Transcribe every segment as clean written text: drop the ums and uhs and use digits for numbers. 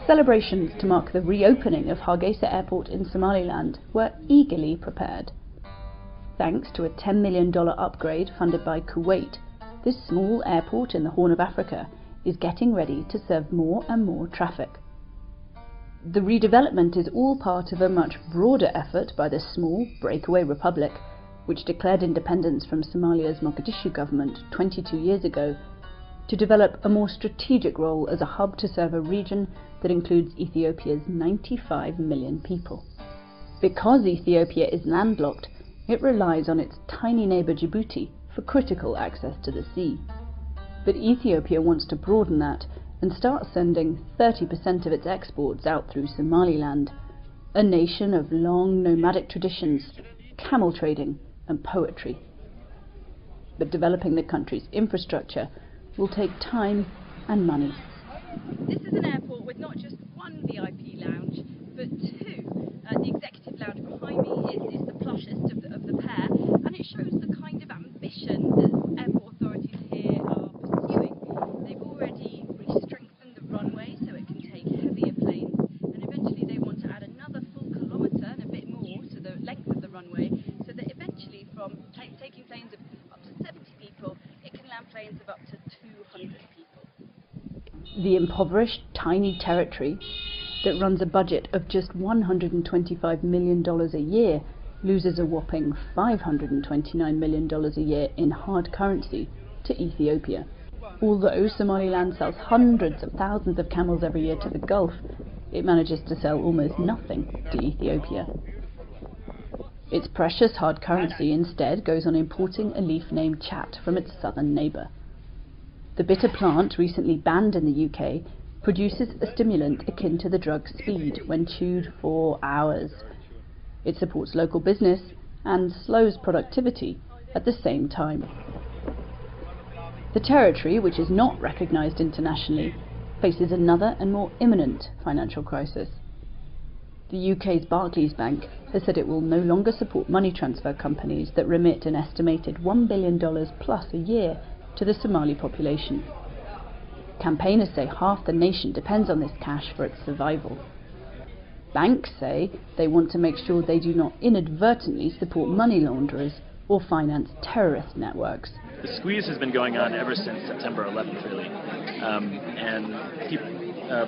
Celebrations to mark the reopening of Hargeisa Airport in Somaliland were eagerly prepared. Thanks to a $10 million upgrade funded by Kuwait, this small airport in the Horn of Africa is getting ready to serve more and more traffic. The redevelopment is all part of a much broader effort by the small breakaway republic, which declared independence from Somalia's Mogadishu government 22 years ago, to develop a more strategic role as a hub to serve a region that includes Ethiopia's 95 million people. Because Ethiopia is landlocked, it relies on its tiny neighbour Djibouti for critical access to the sea. But Ethiopia wants to broaden that and start sending 30% of its exports out through Somaliland, a nation of long nomadic traditions, camel trading and poetry. But developing the country's infrastructure will take time and money. This is an airport with not just one VIP lounge, but two. The executive lounge behind me is the plushest of the pair, and it shows the kind of ambition that airport authorities here are pursuing. They've already re-strengthened the runway so it can take heavier planes, and eventually they want to add another full kilometre and a bit more to the length of the runway, so that eventually from taking planes of up to 70 people, it can land planes of up to 200 people. The impoverished, tiny territory that runs a budget of just $125 million a year loses a whopping $529 million a year in hard currency to Ethiopia. Although Somaliland sells hundreds of thousands of camels every year to the Gulf, it manages to sell almost nothing to Ethiopia. Its precious hard currency instead goes on importing a leaf named chat from its southern neighbour. The bitter plant, recently banned in the UK, produces a stimulant akin to the drug speed when chewed for hours. It supports local business and slows productivity at the same time. The territory, which is not recognised internationally, faces another and more imminent financial crisis. The UK's Barclays Bank has said it will no longer support money transfer companies that remit an estimated $1 billion plus a year to the Somali population. Campaigners say half the nation depends on this cash for its survival. Banks say they want to make sure they do not inadvertently support money launderers or finance terrorist networks. The squeeze has been going on ever since September 11th, really.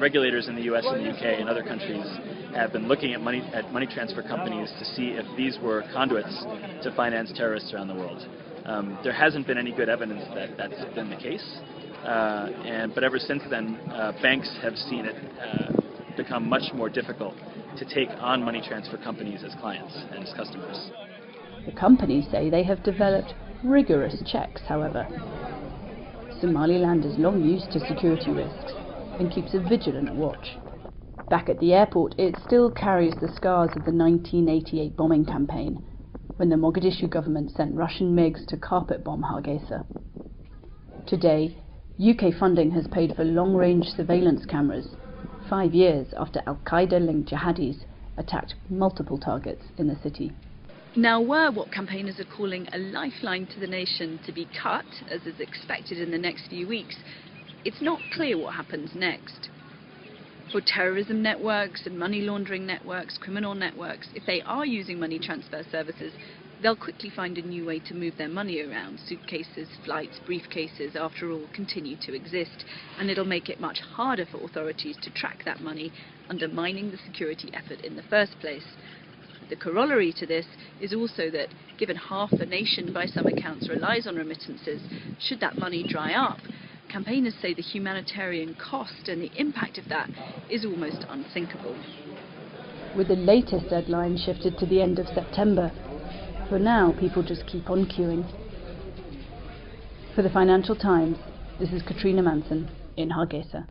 Regulators in the US and the UK and other countries have been looking at money transfer companies to see if these were conduits to finance terrorists around the world. There hasn't been any good evidence that that's been the case. But ever since then, banks have seen it become much more difficult to take on money transfer companies as clients and as customers. The companies say they have developed rigorous checks, however. Somaliland is long used to security risks and keeps a vigilant watch. Back at the airport, it still carries the scars of the 1988 bombing campaign, when the Mogadishu government sent Russian MiGs to carpet bomb Hargeisa. Today, UK funding has paid for long-range surveillance cameras, 5 years after al-Qaeda-linked jihadis attacked multiple targets in the city. Now, were what campaigners are calling a lifeline to the nation to be cut, as is expected in the next few weeks, it's not clear what happens next. For terrorism networks and money laundering networks, criminal networks, if they are using money transfer services, they'll quickly find a new way to move their money around. Suitcases, flights, briefcases, after all, continue to exist, and it'll make it much harder for authorities to track that money, undermining the security effort in the first place. The corollary to this is also that, given half the nation by some accounts relies on remittances, should that money dry up, campaigners say the humanitarian cost and the impact of that is almost unthinkable. With the latest deadline shifted to the end of September, for now people just keep on queuing. For the Financial Times, this is Katrina Manson in Hargeisa.